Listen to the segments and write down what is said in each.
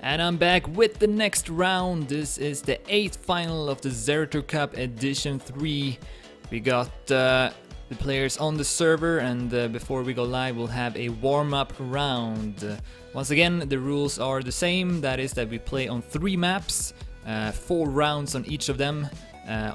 And I'm back with the next round. This is the 8th final of the Zerator Cup Edition 3. We got the players on the server, and before we go live we'll have a warm-up round. Once again, the rules are the same. That is that we play on 3 maps, 4 rounds on each of them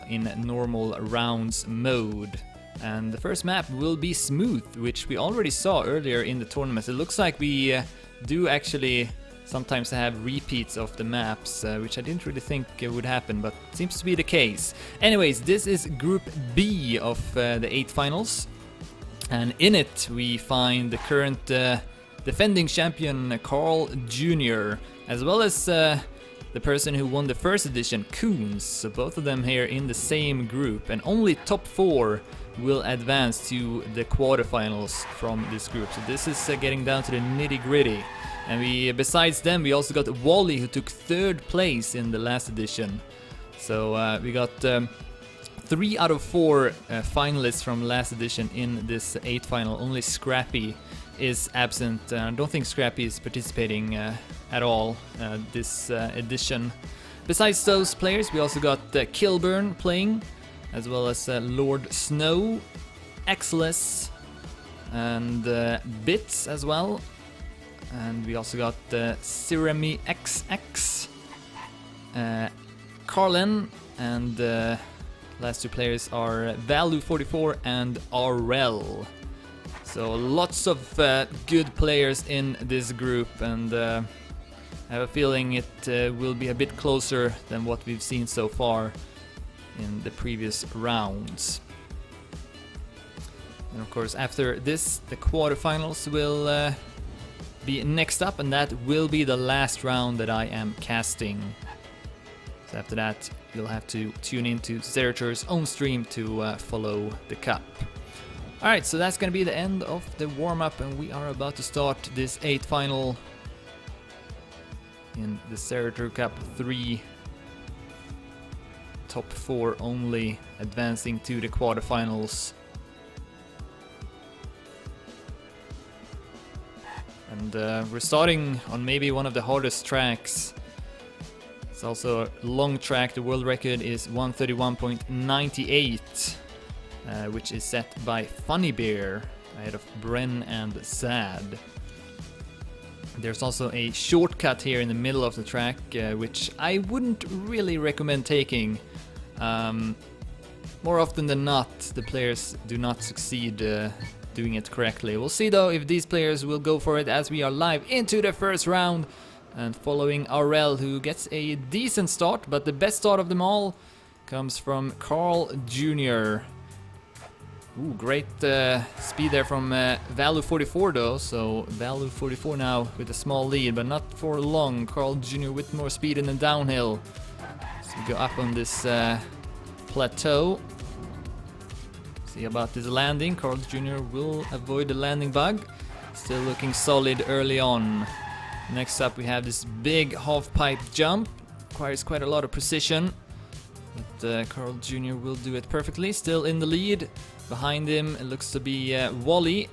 in normal rounds mode. And the first map will be Smooth, which we already saw earlier in the tournament. It looks like we do actually sometimes have repeats of the maps, which I didn't really think would happen, but seems to be the case. Anyways, this is Group B of the 8 finals, and in it we find the current defending champion Carl Jr., as well as the person who won the first edition, Coons. So both of them here in the same group, and only top 4 will advance to the quarterfinals from this group. So this is getting down to the nitty-gritty. And besides them, we also got Wally, who took 3rd place in the last edition. So we got 3 out of 4 finalists from last edition in this 8th final. Only Scrappy is absent. I don't think Scrappy is participating at all this edition. Besides those players, we also got Kilburn playing, as well as Lord Snow, Xless, and Bits as well. And we also got Siremi XX, Carlin, and last 2 players are Value44 and RL. So lots of good players in this group, and I have a feeling it will be a bit closer than what we've seen so far in the previous rounds. And of course, after this, the quarterfinals will be next up, and that will be the last round that I am casting. So after that, you'll have to tune into Zerator's own stream to follow the cup. Alright, so that's gonna be the end of the warm-up, and we are about to start this 8th final in the Zerator Cup 3. Top 4 only advancing to the quarterfinals. And we're starting on maybe one of the hardest tracks. It's also a long track. The world record is 131.98, which is set by Funny Bear ahead of Bren and Sad. There's also a shortcut here in the middle of the track, which I wouldn't really recommend taking. More often than not, the players do not succeed doing it correctly. We'll see though if these players will go for it, as we are live into the first round and following RL, who gets a decent start, but the best start of them all comes from Carl Jr. Ooh, great speed there from Value44 though, so Value44 now with a small lead, but not for long. Carl Jr. with more speed in the downhill. So we go up on this plateau. See about this landing. Carl Jr. will avoid the landing bug. Still looking solid early on. Next up we have this big half-pipe jump. Requires quite a lot of precision, but Carl Jr. will do it perfectly. Still in the lead. Behind him it looks to be Wally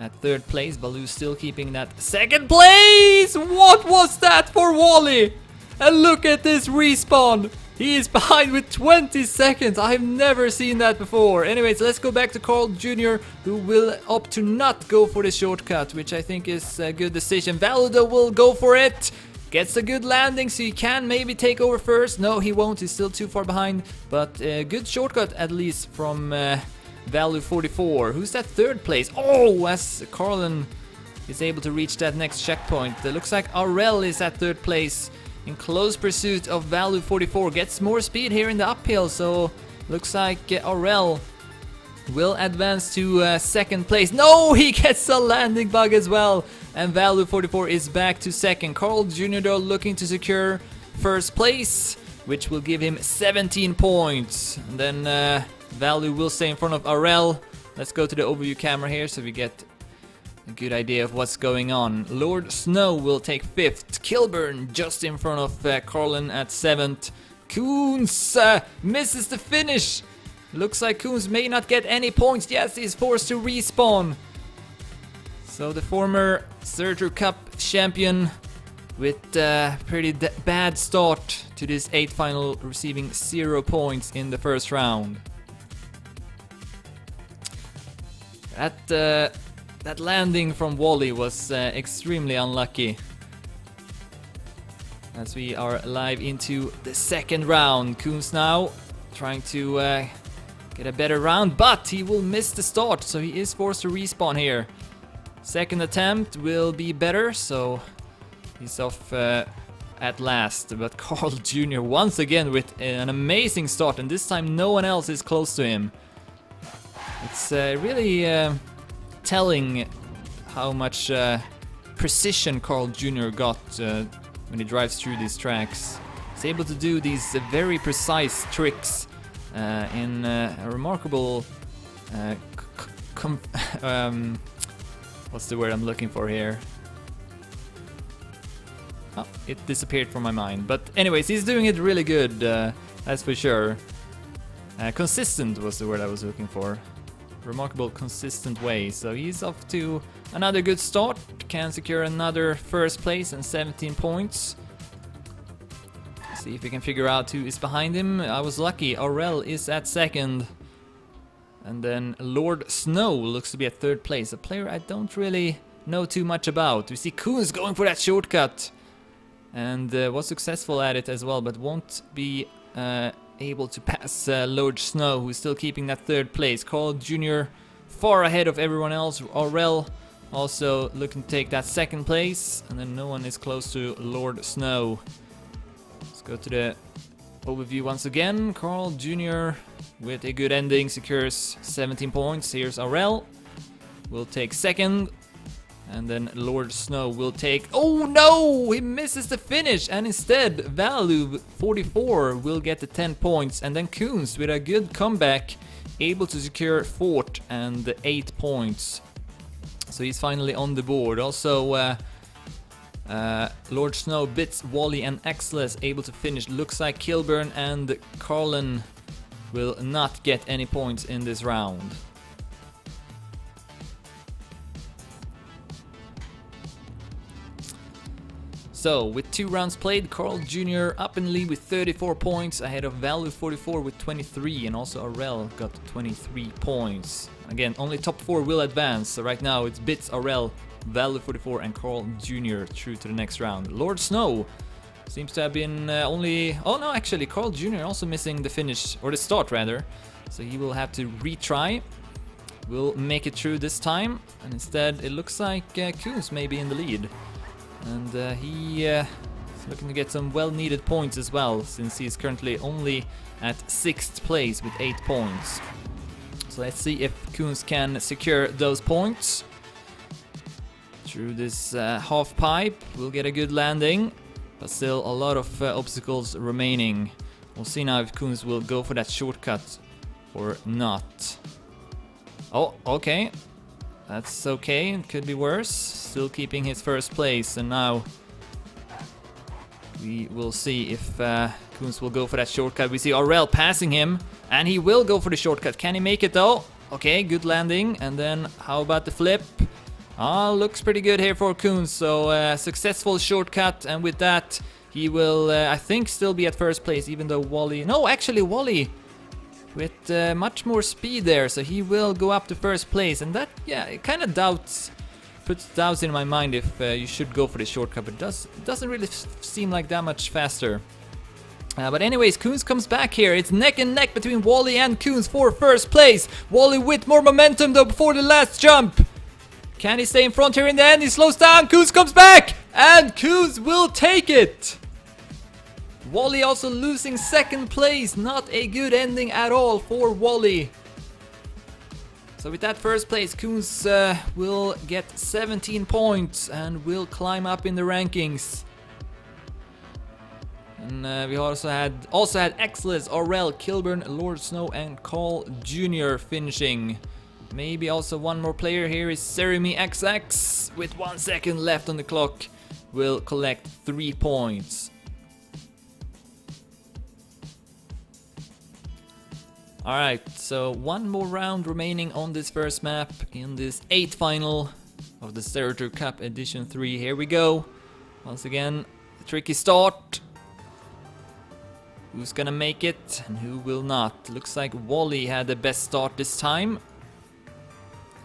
at 3rd place. Baloo still keeping that 2nd place! What was that for Wally? And look at this respawn! He is behind with 20 seconds. I've never seen that before. Anyways, let's go back to Carl Jr., who will opt to not go for the shortcut, which I think is a good decision. Valudo will go for it. Gets a good landing, so he can maybe take over first. No, he won't. He's still too far behind. But a good shortcut, at least, from Value44. Who's that 3rd place? Oh, as Carlin is able to reach that next checkpoint. It looks like RL is at 3rd place, in close pursuit of Value44. Gets more speed here in the uphill, so looks like RL will advance to 2nd place. No, he gets a landing bug as well, and Value44 is back to 2nd. Carl Jr. though looking to secure 1st place, which will give him 17 points. And then Value will stay in front of RL. Let's go to the overview camera here so we get a good idea of what's going on. Lord Snow will take 5th. Kilburn just in front of Carlin at 7th. Coons misses the finish. Looks like Coons may not get any points. Yes, he's forced to respawn. So the former Zerator Cup champion with a pretty bad start to this 8th final, receiving 0 points in the first round. That landing from Wally was extremely unlucky. As we are live into the 2nd round, Kunz now trying to get a better round, but he will miss the start, so he is forced to respawn here. 2nd attempt will be better, so he's off at last. But Carl Jr. once again with an amazing start, and this time no one else is close to him. It's really telling how much precision Carl Jr. got when he drives through these tracks. He's able to do these very precise tricks in a remarkable what's the word I'm looking for here? Oh, it disappeared from my mind. But anyways, he's doing it really good, that's for sure. Consistent was the word I was looking for. Remarkable, consistent way. So he's off to another good start. Can secure another 1st place and 17 points. See if we can figure out who is behind him. I was lucky. Aurel is at 2nd. And then Lord Snow looks to be at 3rd place. A player I don't really know too much about. We see Kunz going for that shortcut. And was successful at it as well, but won't be able to pass Lord Snow, who's still keeping that 3rd place. Carl Jr. far ahead of everyone else. Aurel also looking to take that 2nd place. And then no one is close to Lord Snow. Let's go to the overview once again. Carl Jr. with a good ending secures 17 points. Here's Aurel. Will take 2nd. And then Lord Snow will take... Oh no! He misses the finish! And instead, Value 44 will get the 10 points. And then Kunz with a good comeback, able to secure 4th and 8 points. So he's finally on the board. Also, Lord Snow bits Wally and Xless, able to finish. Looks like Kilburn and Carlin will not get any points in this round. So, with 2 rounds played, Carl Jr. up in the lead with 34 points, ahead of Value 44 with 23, and also Aurel got 23 points. Again, only top 4 will advance, so right now it's Bits, Aurel, Value 44 and Carl Jr. through to the next round. Lord Snow seems to have been only... Oh no, actually, Carl Jr. also missing the finish, or the start rather, so he will have to retry. Will make it through this time, and instead it looks like Kunz may be in the lead. And he is looking to get some well-needed points as well, since he is currently only at 6th place with 8 points. So let's see if Kunz can secure those points. Through this half pipe, we'll get a good landing, but still a lot of obstacles remaining. We'll see now if Kunz will go for that shortcut or not. Oh, okay. That's okay, it could be worse. Still keeping his 1st place, and now we will see if Kunz will go for that shortcut. We see Aurel passing him, and he will go for the shortcut. Can he make it though? Okay, good landing, and then how about the flip? Looks pretty good here for Kunz, so successful shortcut, and with that he will, I think, still be at 1st place, even though Wally... No, actually Wally with much more speed there, so he will go up to 1st place, and that, yeah, it kind of puts doubts in my mind if you should go for the shortcut, but it doesn't really seem like that much faster. But anyways, Kunz comes back here. It's neck and neck between Wally and Kunz for 1st place. Wally with more momentum though before the last jump. Can he stay in front here in the end? He slows down, Kunz comes back, and Kunz will take it. Wally also losing 2nd place. Not a good ending at all for Wally. So with that 1st place, Kunz will get 17 points and will climb up in the rankings. And we also had Xless, Aurel, Kilburn, Lord Snow and Carl Jr. finishing. Maybe also one more player here is Seremy XX with 1 second left on the clock. Will collect 3 points. Alright, so one more round remaining on this first map in this 8th final of the Zerator Cup Edition 3. Here we go. Once again, tricky start. Who's gonna make it and who will not? Looks like Wally had the best start this time.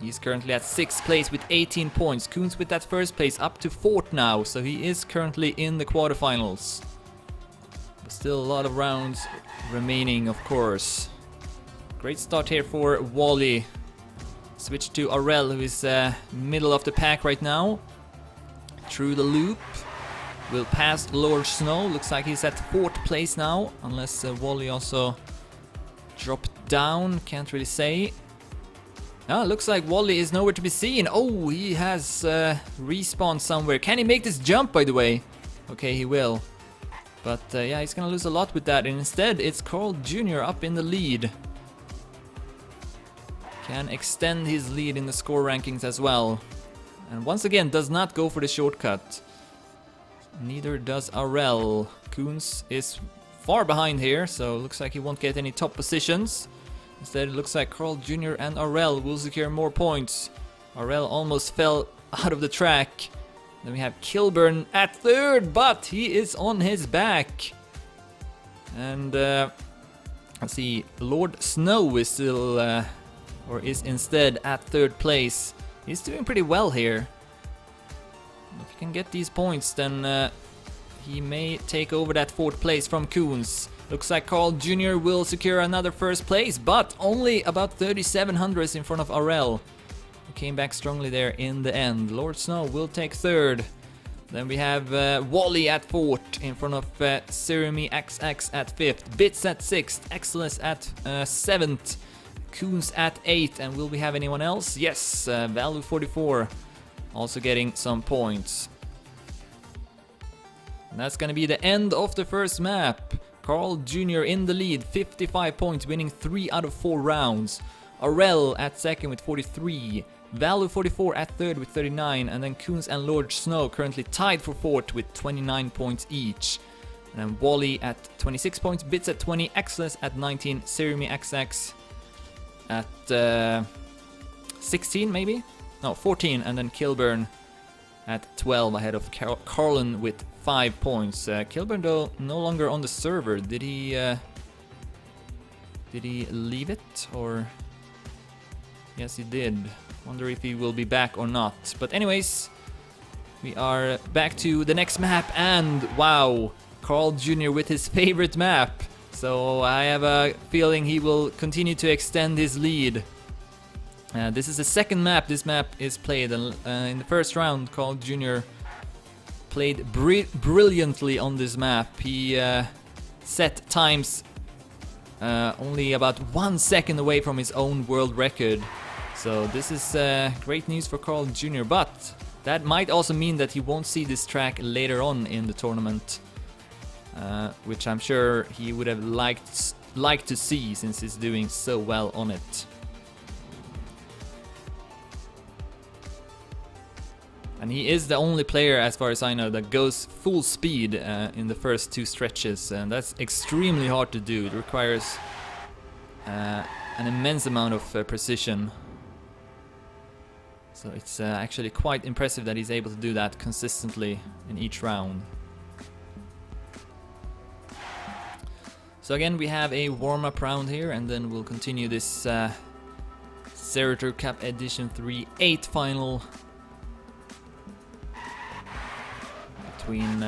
He's currently at 6th place with 18 points. Koons with that 1st place up to 4th now, so he is currently in the quarterfinals. But still a lot of rounds remaining, of course. Great start here for Wally. Switch to Aurel, who is middle of the pack right now. Through the loop. Will pass Lord Snow. Looks like he's at 4th place now, unless Wally also dropped down. Can't really say. Looks like Wally is nowhere to be seen. Oh, he has respawned somewhere. Can he make this jump, by the way? Okay, he will. But yeah, he's gonna lose a lot with that. And instead, it's Carl Jr. up in the lead. Can extend his lead in the score rankings as well. And once again, does not go for the shortcut. Neither does Aurel. Koons is far behind here, so looks like he won't get any top positions. Instead, it looks like Carl Jr. and Aurel will secure more points. Aurel almost fell out of the track. Then we have Kilburn at 3rd, but he is on his back. And let's see, Lord Snow is still, or is instead at 3rd place. He's doing pretty well here. If he can get these points, then he may take over that 4th place from Koons. Looks like Carl Jr. will secure another 1st place, but only about 3700s in front of Aurel. He came back strongly there in the end. Lord Snow will take 3rd. Then we have Wally at 4th in front of Sirimi XX at 5th. Bits at 6th. Excellence at 7th. Koons at 8th. And will we have anyone else? Yes, Value 44 also getting some points. And that's gonna be the end of the first map. Carl Jr. in the lead, 55 points, winning 3 out of 4 rounds. Aurel at 2nd with 43. Value 44 at 3rd with 39. And then Koons and Lord Snow currently tied for 4th with 29 points each. And then Wally at 26 points, Bits at 20, Excellence at 19, Sirimi XX at 16 maybe? No, 14, and then Kilburn at 12 ahead of Carlin with 5 points. Kilburn though no longer on the server. Did he leave it, or? Yes, he did. Wonder if he will be back or not. But anyways, we are back to the next map, and wow, Carl Jr. with his favorite map. So I have a feeling he will continue to extend his lead. This is the second map this map is played. In the first round, Carl Jr. played brilliantly on this map. He set times only about 1 second away from his own world record. So this is great news for Carl Jr. But that might also mean that he won't see this track later on in the tournament, which I'm sure he would have liked to see, since he's doing so well on it. And he is the only player, as far as I know, that goes full speed in the first 2 stretches, and that's extremely hard to do. It requires an immense amount of precision. So it's actually quite impressive that he's able to do that consistently in each round. So again, we have a warm-up round here, and then we'll continue this Zerator Cup Edition 3 8th final between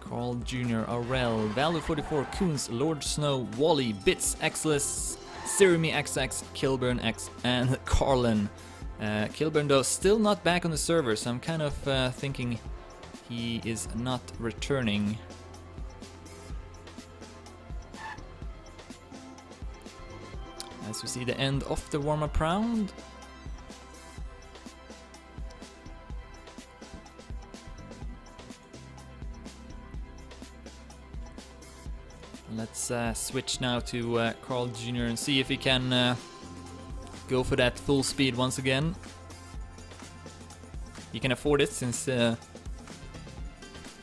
Carl Jr., Aurel, Value 44, Koons, Lord Snow, Wally, Bits, Xless, Sirimi XX, Kilburn X, and Carlin. Kilburn though still not back on the server, so I'm kind of thinking he is not returning. As we see the end of the warm-up round. Let's switch now to Carl Jr. and see if he can go for that full speed once again. He can afford it, since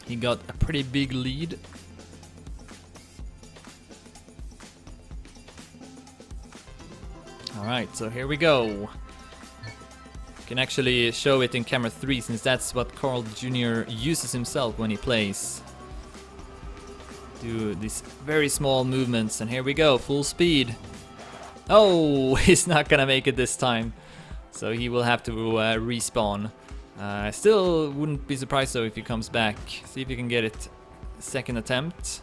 he got a pretty big lead. Alright, so here we go. You can actually show it in camera 3 since that's what Carl Jr. uses himself when he plays. Do these very small movements, and here we go, full speed. Oh, he's not gonna make it this time, so he will have to respawn. I still wouldn't be surprised though if he comes back. See if he can get it second attempt.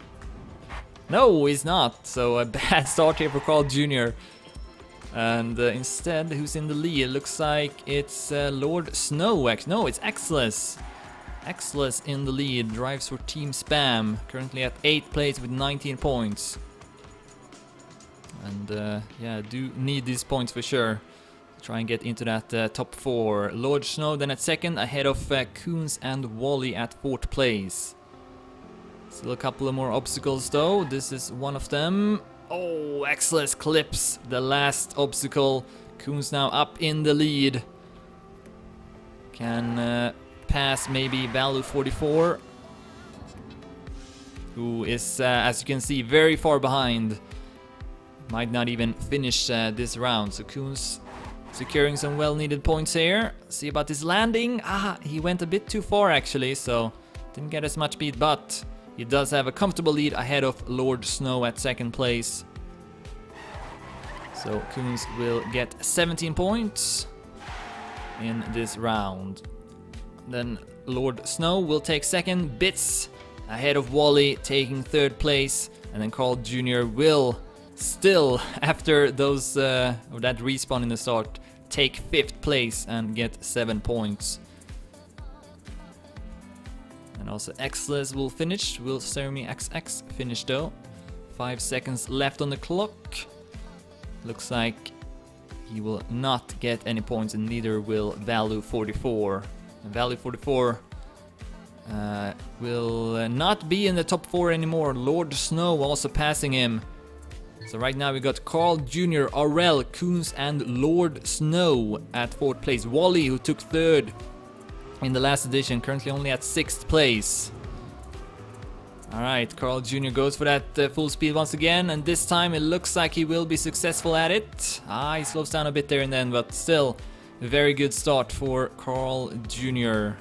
No, he's not, so a bad start here for Carl Jr. And instead, who's in the lead? Looks like it's Lord Snow. No, it's Xless. Xless in the lead, drives for Team Spam, currently at 8th place with 19 points. And yeah, do need these points for sure. Try and get into that top 4. Lord Snow then at 2nd, ahead of Coons and Wally at 4th place. Still a couple of more obstacles though. This is one of them. Oh, Xless clips the last obstacle. Coons now up in the lead. Can pass maybe Value 44, who is, as you can see, very far behind. Might not even finish this round. So Coons securing some well-needed points here. See about this landing. He went a bit too far actually, so didn't get as much speed, but he does have a comfortable lead ahead of Lord Snow at 2nd place. So Coons will get 17 points in this round. Then Lord Snow will take 2nd, Bits ahead of Wally taking 3rd place, and then Carl Jr. will still, after those that respawn in the start, take 5th place and get 7 points. And also Xless will finish. Will Ceremi XX finish though? 5 seconds left on the clock. Looks like he will not get any points, and neither will Value 44. And Value 44 will not be in the top 4 anymore. Lord Snow also passing him. So right now we got Carl Jr., Aurel, Coons and Lord Snow at 4th place. Wally, who took 3rd in the last edition, currently only at 6th place. Alright, Carl Jr. goes for that full speed once again, and this time it looks like he will be successful at it. He slows down a bit there and then, but still a very good start for Carl Jr.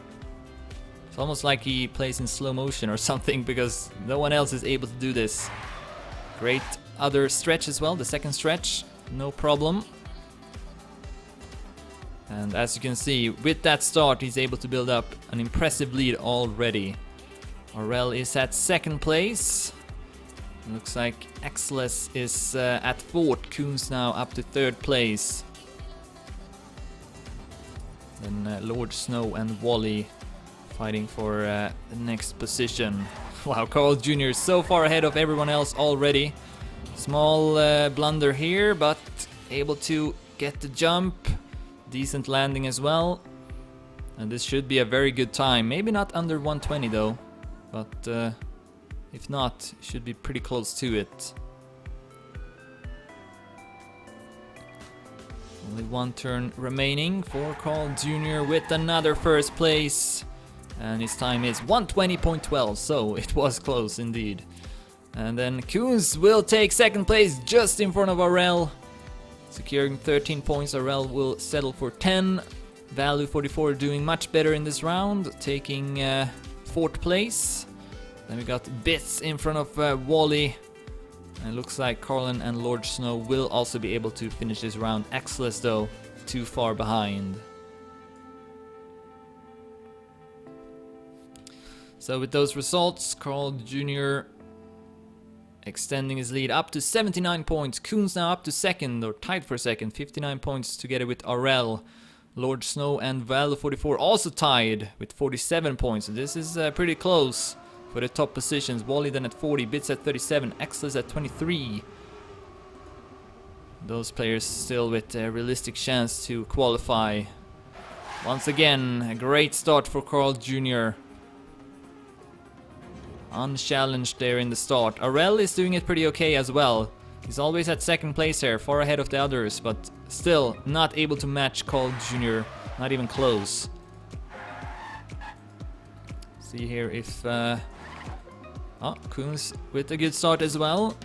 It's almost like he plays in slow motion or something, because no one else is able to do this. Great other stretch as well, the 2nd stretch, no problem. And as you can see, with that start, he's able to build up an impressive lead already. Aurel is at 2nd place. Looks like Xless is at 4th. Coons now up to 3rd place. Then Lord Snow and Wally fighting for the next position. Wow, Carl Jr. is so far ahead of everyone else already. Small blunder here, but able to get the jump. Decent landing as well. And this should be a very good time. Maybe not under 120 though. But if not, should be pretty close to it. Only one turn remaining for Carl Jr. with another 1st place. And his time is 120.12, so it was close indeed. And then Coons will take 2nd place just in front of Aurel. Securing 13 points, Aurel will settle for 10. Value 44 doing much better in this round, taking 4th place. Then we got Bits in front of Wally. And it looks like Carlin and Lord Snow will also be able to finish this round. Xless though, too far behind. So with those results, Carl Jr. extending his lead up to 79 points. Coons now up to 2nd, or tied for 2nd, 59 points together with Aurel. Lord Snow and Value 44 also tied with 47 points. So this is pretty close for the top positions. Wally then at 40, Bits at 37, Xless at 23. Those players still with a realistic chance to qualify. Once again, a great start for Carl Jr. Unchallenged there in the start. Aurel is doing it pretty okay as well. He's always at 2nd place here, far ahead of the others, but still not able to match Carl Jr. Not even close. See here if Coons with a good start as well.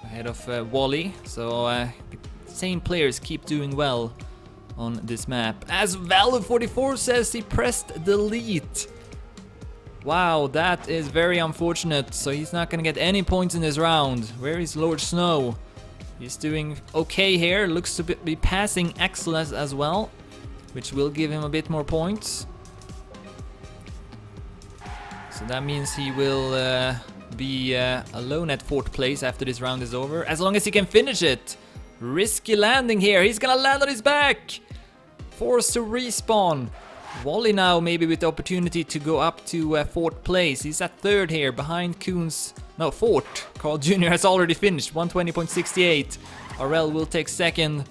Ahead of Wally. So the same players keep doing well on this map. As Valor44 says he pressed delete. Wow, that is very unfortunate. So he's not gonna get any points in this round. Where is Lord Snow? He's doing okay here. Looks to be passing Excellence as well, which will give him a bit more points. So that means he will be alone at 4th place after this round is over, as long as he can finish it. Risky landing here. He's gonna land on his back. Forced to respawn. Wally now maybe with the opportunity to go up to 4th place. He's at 3rd here behind Coons. No, 4th. Carl Jr. has already finished. 120.68. RL will take 2nd.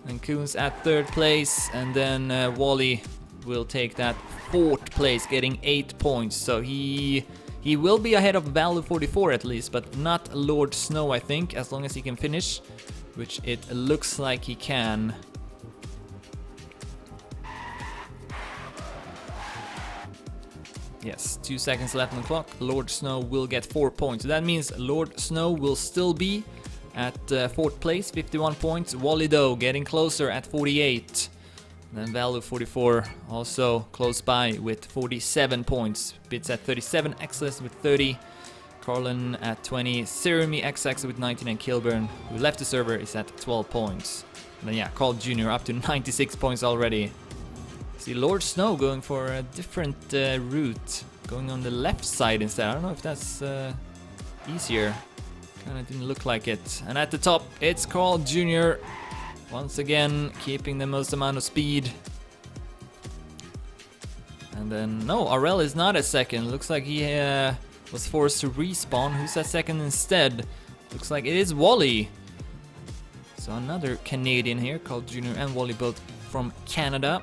And Coons at 3rd place. And then Wally will take that 4th place, getting 8 points. So he will be ahead of Valor44 at least, but not Lord Snow, I think, as long as he can finish, which it looks like he can. Yes, 2 seconds left on the clock. Lord Snow will get 4 points. So that means Lord Snow will still be at 4th place, 51 points. Wally though getting closer at 48. Then Valor44 also close by with 47 points. Bits at 37, Excellence with 30, Carlin at 20, Sirimi XX with 19, and Kilburn, who left the server, is at 12 points. And then yeah, Carl Jr. up to 96 points already. See Lord Snow going for a different route, going on the left side instead. I don't know if that's easier. Kinda didn't look like it. And at the top, it's Carl Jr. Once again, keeping the most amount of speed. And then, no, RL is not at 2nd. Looks like he was forced to respawn. Who's at 2nd instead? Looks like it is Wally. So another Canadian here, Carl Jr. and Wally, both from Canada.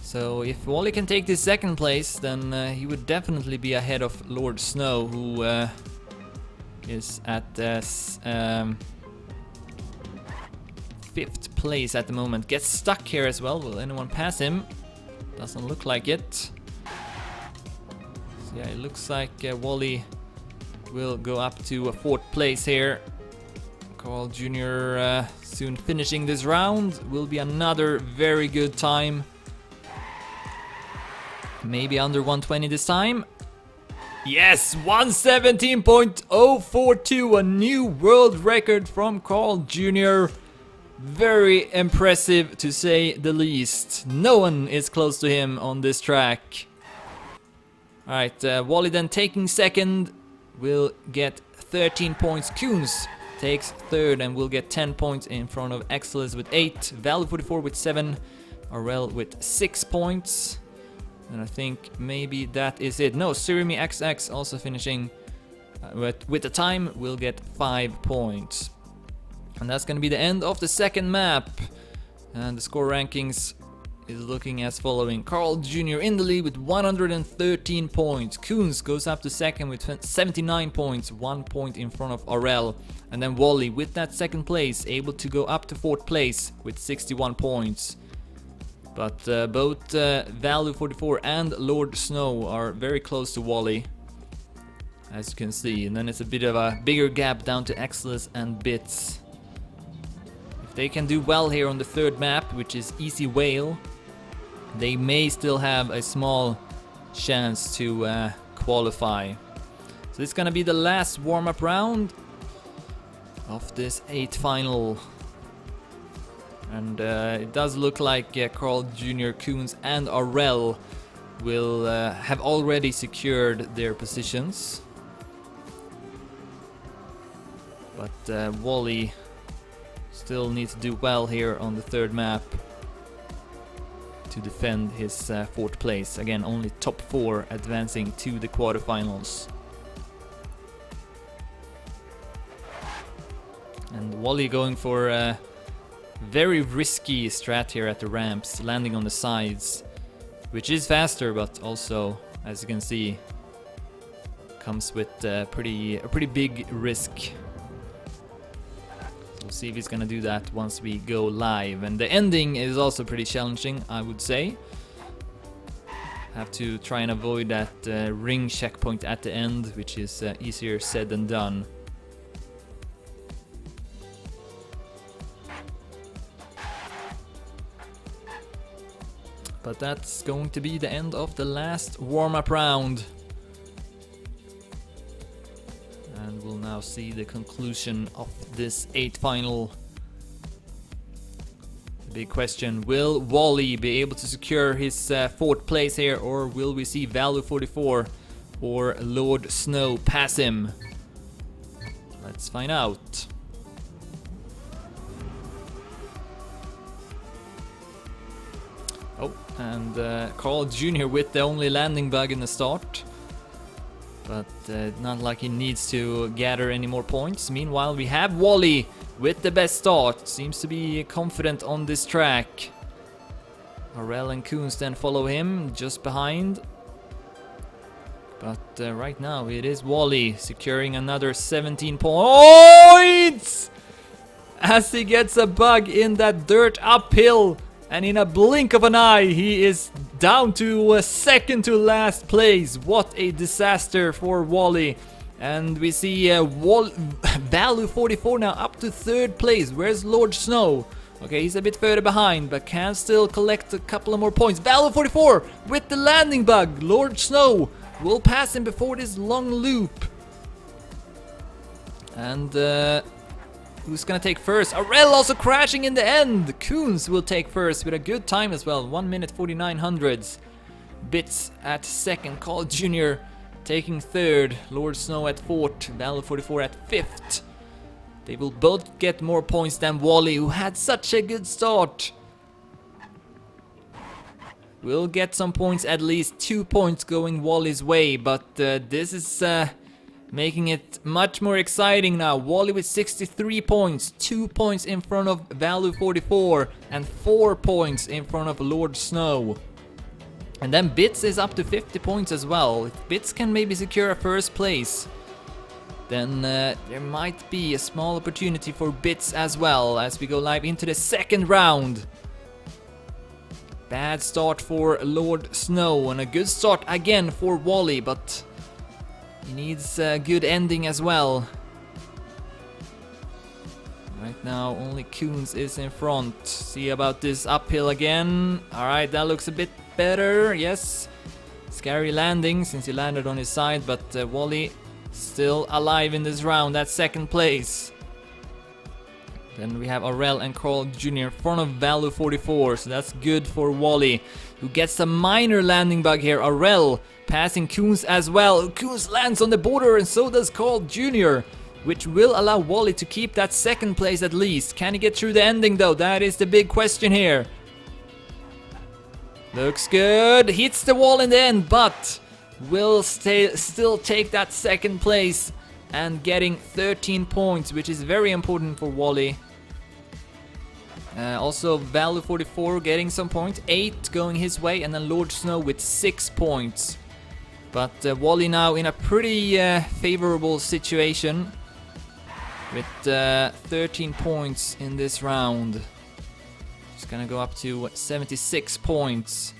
So if Wally can take this 2nd place, then he would definitely be ahead of Lord Snow, who is at 5th place at the moment. Gets stuck here as well. Will anyone pass him? Doesn't look like it. So yeah, it looks like Wally will go up to a 4th place here. Carl Jr. Soon finishing this round. Will be another very good time. Maybe under 120 this time. Yes, 117.042, a new world record from Carl Jr. Very impressive to say the least. No one is close to him on this track. Alright, Wally then taking 2nd will get 13 points. Coons takes 3rd and will get 10 points in front of Excellence with 8. Valor44 with 7. RL with 6 points. And I think maybe that is it. No, Sirimi XX also finishing with the time will get 5 points. And that's gonna be the end of the 2nd map. And the score rankings is looking as following. Carl Jr. in the lead with 113 points. Coons goes up to 2nd with 79 points, 1 point in front of RL. And then Wally with that 2nd place, able to go up to 4th place with 61 points. But both Valor44 and Lord Snow are very close to Wally, as you can see. And then it's a bit of a bigger gap down to Excellence and Bits. If they can do well here on the 3rd map, which is Easy Whale, they may still have a small chance to qualify. So it's gonna be the last warm-up round of this 8th final. And it does look like Carl Jr., Coons and RL will have already secured their positions. But Wally still needs to do well here on the 3rd map to defend his 4th place. Again, only top 4 advancing to the quarterfinals. And Wally going for very risky strat here at the ramps, landing on the sides, which is faster, but also, as you can see, comes with a pretty big risk. So we'll see if he's gonna do that once we go live. And the ending is also pretty challenging, I would say. Have to try and avoid that ring checkpoint at the end, which is easier said than done. But that's going to be the end of the last warm-up round. And we'll now see the conclusion of this 8th final. The big question, will Wally be able to secure his 4th place here, or will we see Value44 or Lord Snow pass him? Let's find out. Oh, and Carl Jr. with the only landing bug in the start. But not like he needs to gather any more points. Meanwhile, we have Wally with the best start. Seems to be confident on this track. Arel and Koons then follow him just behind. But right now it is Wally securing another 17 points! As he gets a bug in that dirt uphill. And in a blink of an eye, he is down to second to last place. What a disaster for Wally. And we see Value44 now up to 3rd place. Where's Lord Snow? Okay, he's a bit further behind, but can still collect a couple of more points. Value44 with the landing bug. Lord Snow will pass him before this long loop. And who's gonna take first? Arel also crashing in the end. Koons will take first with a good time as well. 1 minute 49 hundredths. Bits at 2nd. Carl Jr. taking 3rd. Lord Snow at 4th. Value44 at 5th. They will both get more points than Wally, who had such a good start. We'll get some points, at least 2 points going Wally's way, but this is making it much more exciting now. Wally with 63 points, 2 points in front of Value44 and 4 points in front of Lord Snow. And then Bits is up to 50 points as well. If Bits can maybe secure a 1st place, then there might be a small opportunity for Bits as well as we go live into the 2nd round. Bad start for Lord Snow and a good start again for Wally, but he needs a good ending as well. Right now only Koons is in front. See about this uphill again. Alright, that looks a bit better. Yes, scary landing since he landed on his side, but Wally still alive in this round at 2nd place. Then we have Arel and Carl Jr. in front of Value44, so that's good for Wally, who gets a minor landing bug here. Arel passing Koons as well. Koons lands on the border and so does Carl Jr., which will allow Wally to keep that 2nd place at least. Can he get through the ending though? That is the big question here. Looks good. Hits the wall in the end, but will still take that 2nd place and getting 13 points, which is very important for Wally. Also Value44 getting some points, 8 going his way, and then Lord Snow with 6 points. But Wally now in a pretty favorable situation with 13 points in this round. It's gonna go up to 76 points.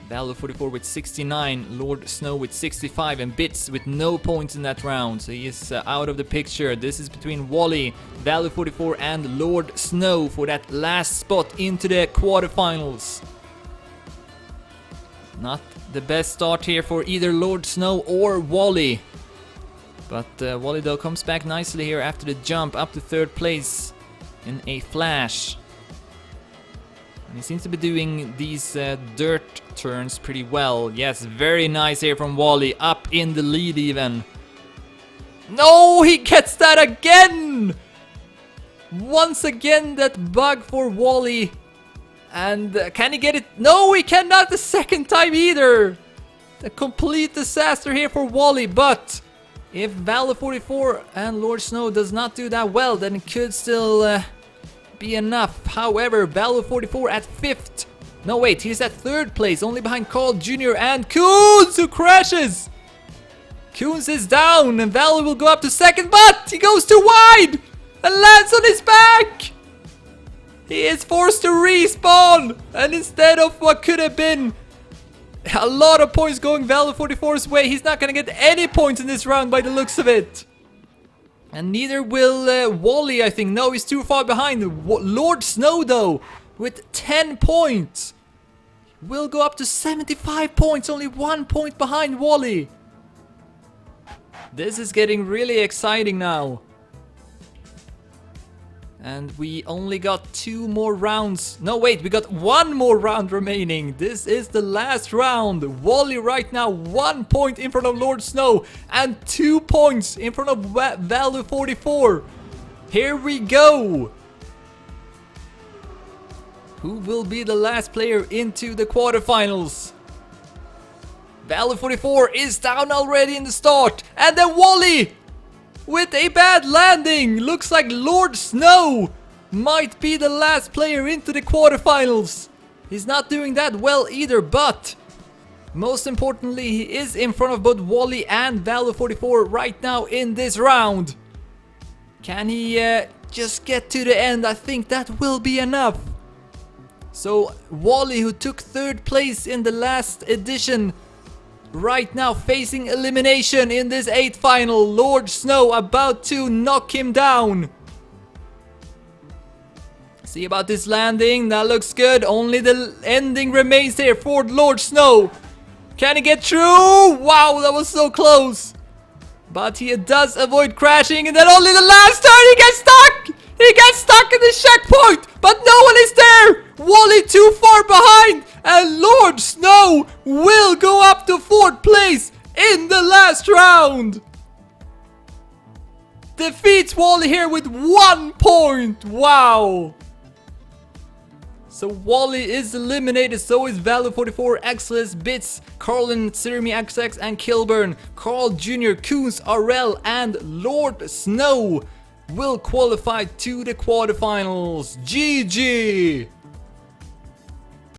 Value44 with 69, Lord Snow with 65, and Bits with no points in that round. So he is out of the picture. This is between Wally, Value44, and Lord Snow for that last spot into the quarterfinals. Not the best start here for either Lord Snow or Wally. But Wally though comes back nicely here after the jump up to 3rd place in a flash. And he seems to be doing these dirt turns pretty well. Yes, very nice here from Wally, up in the lead even. No, he gets that again! Once again that bug for Wally. And can he get it? No, he cannot the 2nd time either. A complete disaster here for Wally, but if Value44 and Lord Snow does not do that well, then it could still be enough. However, Value44 at 5th. No, wait, he's at 3rd place, only behind Carl Jr. and Koons, who crashes. Koons is down, and Value will go up to 2nd, but he goes too wide and lands on his back. He is forced to respawn, and instead of what could have been a lot of points going Value44's way, he's not gonna get any points in this round by the looks of it. And neither will Wally, I think. No, he's too far behind. Lord Snow, though, with 10 points. Will go up to 75 points, only 1 point behind Wally. This is getting really exciting now. And we only got 2 more rounds. No, wait, we got 1 more round remaining. This is the last round. Wally right now 1 point in front of Lord Snow and 2 points in front of Value 44. Here we go. Who will be the last player into the quarterfinals? Value 44 is down already in the start. And then Wally with a bad landing. Looks like Lord Snow might be the last player into the quarterfinals. He's not doing that well either, but most importantly, he is in front of both Wally and Value 44 right now in this round. Can he just get to the end? I think that will be enough. So Wally, who took 3rd place in the last edition, right now facing elimination in this 8th final. Lord Snow about to knock him down. See about this landing. That looks good. Only the ending remains here for Lord Snow. Can he get through? Wow, that was so close. But he does avoid crashing. And then only the last turn he gets stuck. He gets stuck in the checkpoint. But no one is there. Wally too far behind. And Lord Snow will go up to 4th place in the last round. Defeats Wally here with 1 point. Wow. So Wally is eliminated, so is Value 44, Exodus, Bits, Carlin, Sirmi XX, and Kilburn. Carl Jr., Coons, RL, and Lord Snow will qualify to the quarterfinals. GG!